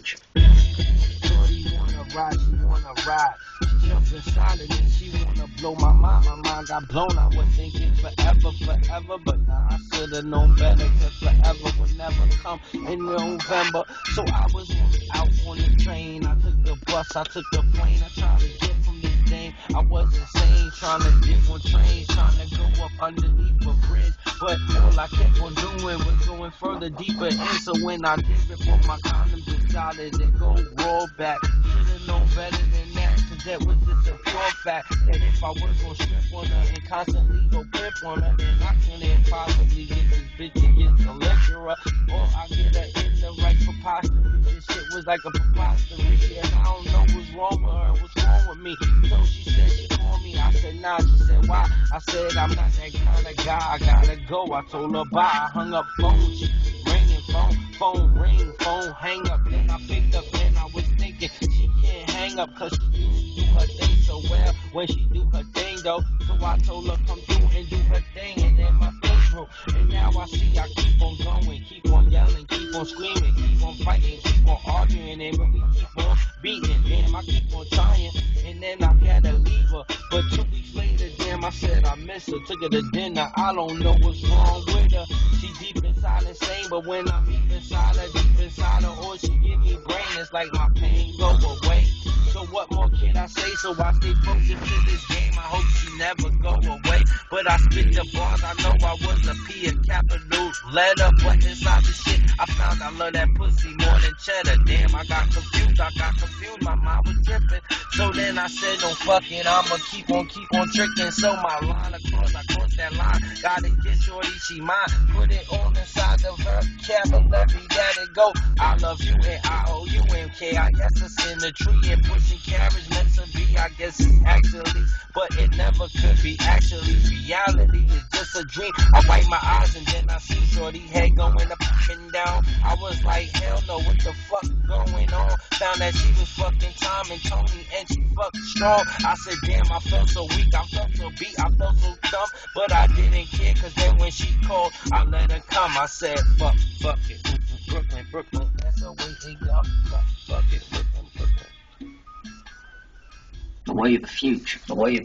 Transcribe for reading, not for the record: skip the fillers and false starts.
Shorty wanna ride, she wanna ride. She jumps inside and then she wanna blow my mind. My mind got blown. I was thinking forever, forever, but now I should've known better. Cause forever would never come in November. So I was out on the train. I took the bus, I took the plane. I tried to get from this thing. I was insane, trying to get on trains, trying to go up underneath a bridge. But all I kept on doing was going further, deeper in. So when I did before my condoms decided to go roll back, should've known better than that. Cause that was just a pure fact that if I was gonna strip on her and constantly go pimp on her, then I couldn't possibly get this bitch against the lecturer. Or I get her in the right preposterous. This shit was like a preposterous. Yeah, I don't know what's wrong with her, what's wrong with me. So she said she called me. I said nah. She said why? I said I'm not that kind of guy. I gotta go. I told her bye. I hung up phone. She ringing phone ring, phone hang up. Then I picked up and I was thinking she can't hang up cause she used to do her thing so well when she do her thing though. So I told her come through and do her thing and then my face broke. And now I see I keep on going, keep on yelling, keep on screaming, keep on fighting, keep on arguing, and when we keep on beating, damn I keep on trying, and then I gotta leave her. But 2 weeks later, damn I said I miss her, took her to dinner, I don't know what's wrong with her. She deep inside insane, but when I'm deep inside her, or she give me brain, it's like my pain go away. So what more can I say? So I stay focused to this game. I hope she never go away. But I spit the bars. I know I was a P in capital letter, but inside the shit, I found I love that pussy more than cheddar. Damn, I got confused. My mind was tripping. So then I said, no fuck it, I'ma keep on tricking. So my line across, I crossed that line. Gotta get shorty, she mine. Put it on inside of her vocabulary. That it go. I love you and I owe you and KIS us in the tree and pushing carriage meant to be. I guess it's actually, but it never could be. Actually, reality is just a dream. I wipe my eyes and then I see shorty head going up and down. I was like, hell no, what the fuck going on? Found that she was fucking Tom and Tony and she fucked strong. I said, damn, I felt so weak, I felt so beat, I felt so dumb, but I didn't care, cause then when she called, I let her come. I said, fuck it, Brooklyn, that's the way they go. Fuck it, Brooklyn. The way of the future, the way of